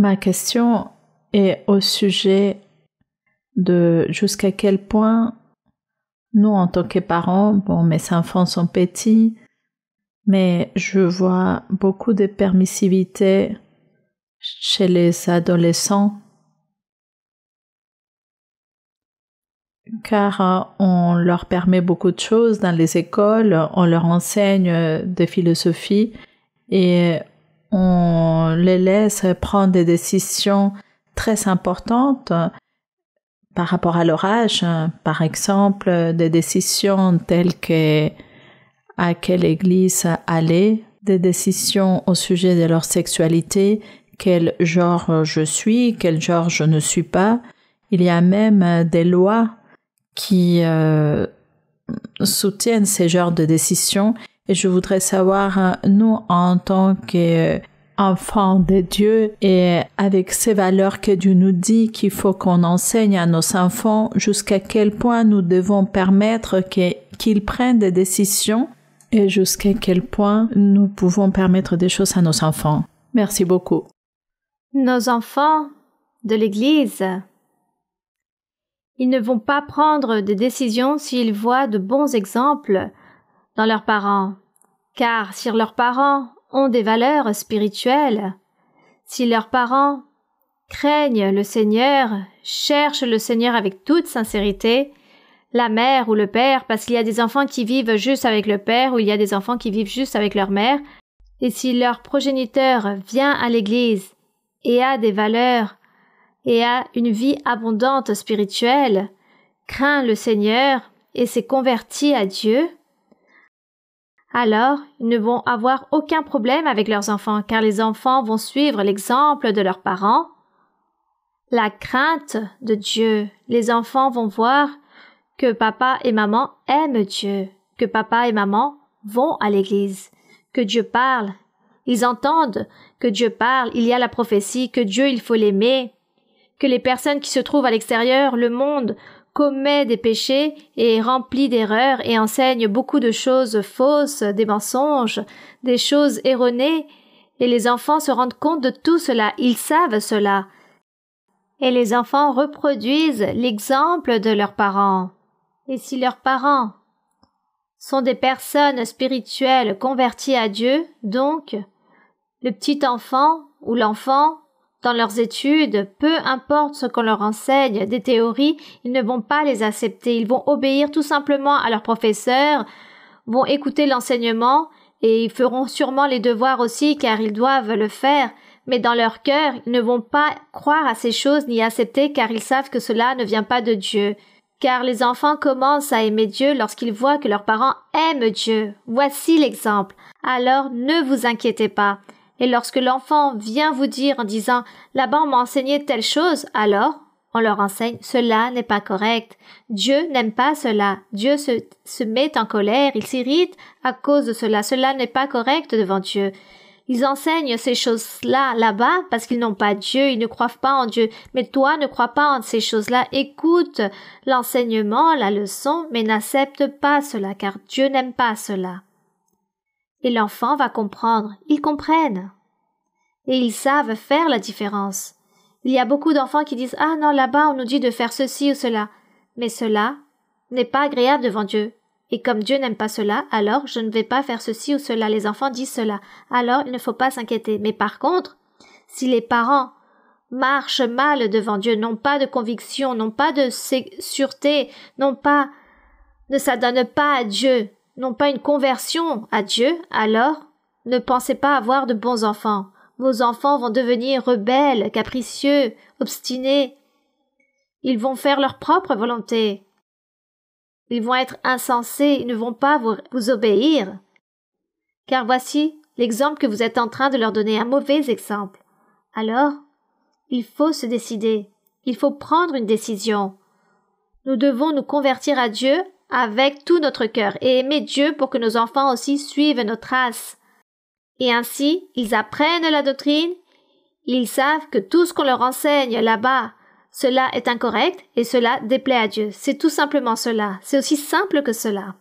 Ma question est au sujet de jusqu'à quel point nous, en tant que parents, mes enfants sont petits, mais je vois beaucoup de permissivité chez les adolescents, car on leur permet beaucoup de choses dans les écoles, on leur enseigne des philosophies et on les laisse prendre des décisions très importantes par rapport à leur âge. Par exemple, des décisions telles que à quelle église aller, des décisions au sujet de leur sexualité, quel genre je suis, quel genre je ne suis pas. Il y a même des lois qui soutiennent ces genres de décisions et je voudrais savoir, nous, en tant qu'enfants de Dieu et avec ces valeurs que Dieu nous dit qu'il faut qu'on enseigne à nos enfants, jusqu'à quel point nous devons permettre qu'ils prennent des décisions et jusqu'à quel point nous pouvons permettre des choses à nos enfants. Merci beaucoup. Nos enfants de l'Église, ils ne vont pas prendre des décisions s'ils voient de bons exemples dans leurs parents. Car si leurs parents ont des valeurs spirituelles, si leurs parents craignent le Seigneur, cherchent le Seigneur avec toute sincérité, la mère ou le père, parce qu'il y a des enfants qui vivent juste avec le père ou il y a des enfants qui vivent juste avec leur mère, et si leur progéniteur vient à l'Église et a des valeurs et a une vie abondante spirituelle, craint le Seigneur et s'est converti à Dieu, alors ils ne vont avoir aucun problème avec leurs enfants, car les enfants vont suivre l'exemple de leurs parents, la crainte de Dieu. Les enfants vont voir que papa et maman aiment Dieu, que papa et maman vont à l'église, que Dieu parle. Ils entendent que Dieu parle, il y a la prophétie, que Dieu il faut l'aimer, que les personnes qui se trouvent à l'extérieur, le monde, commet des péchés et est rempli d'erreurs et enseigne beaucoup de choses fausses, des mensonges, des choses erronées, et les enfants se rendent compte de tout cela, ils savent cela. Et les enfants reproduisent l'exemple de leurs parents. Et si leurs parents sont des personnes spirituelles converties à Dieu, donc, le petit enfant ou l'enfant, dans leurs études, peu importe ce qu'on leur enseigne, des théories, ils ne vont pas les accepter. Ils vont obéir tout simplement à leur professeur, vont écouter l'enseignement et ils feront sûrement les devoirs aussi car ils doivent le faire. Mais dans leur cœur, ils ne vont pas croire à ces choses ni accepter car ils savent que cela ne vient pas de Dieu. Car les enfants commencent à aimer Dieu lorsqu'ils voient que leurs parents aiment Dieu. Voici l'exemple. Alors ne vous inquiétez pas. Et lorsque l'enfant vient vous dire en disant « là-bas on m'a enseigné telle chose », alors on leur enseigne « cela n'est pas correct ». Dieu n'aime pas cela. Dieu se met en colère, il s'irrite à cause de cela. Cela n'est pas correct devant Dieu. Ils enseignent ces choses-là là-bas parce qu'ils n'ont pas Dieu, ils ne croient pas en Dieu. Mais toi, ne crois pas en ces choses-là. Écoute l'enseignement, la leçon, mais n'accepte pas cela, car Dieu n'aime pas cela. Et l'enfant va comprendre. Ils comprennent. Et ils savent faire la différence. Il y a beaucoup d'enfants qui disent « Ah non, là-bas, on nous dit de faire ceci ou cela. » Mais cela n'est pas agréable devant Dieu. Et comme Dieu n'aime pas cela, alors je ne vais pas faire ceci ou cela. Les enfants disent cela. Alors il ne faut pas s'inquiéter. Mais par contre, si les parents marchent mal devant Dieu, n'ont pas de conviction, n'ont pas de sûreté, ne s'adonnent pas à Dieu, n'ont pas une conversion à Dieu, alors ne pensez pas avoir de bons enfants. Vos enfants vont devenir rebelles, capricieux, obstinés. Ils vont faire leur propre volonté. Ils vont être insensés, ils ne vont pas vous obéir. Car voici l'exemple que vous êtes en train de leur donner, un mauvais exemple. Alors, il faut se décider. Il faut prendre une décision. Nous devons nous convertir à Dieu avec tout notre cœur et aimer Dieu pour que nos enfants aussi suivent nos traces. Et ainsi, ils apprennent la doctrine, ils savent que tout ce qu'on leur enseigne là-bas, cela est incorrect et cela déplaît à Dieu. C'est tout simplement cela. C'est aussi simple que cela.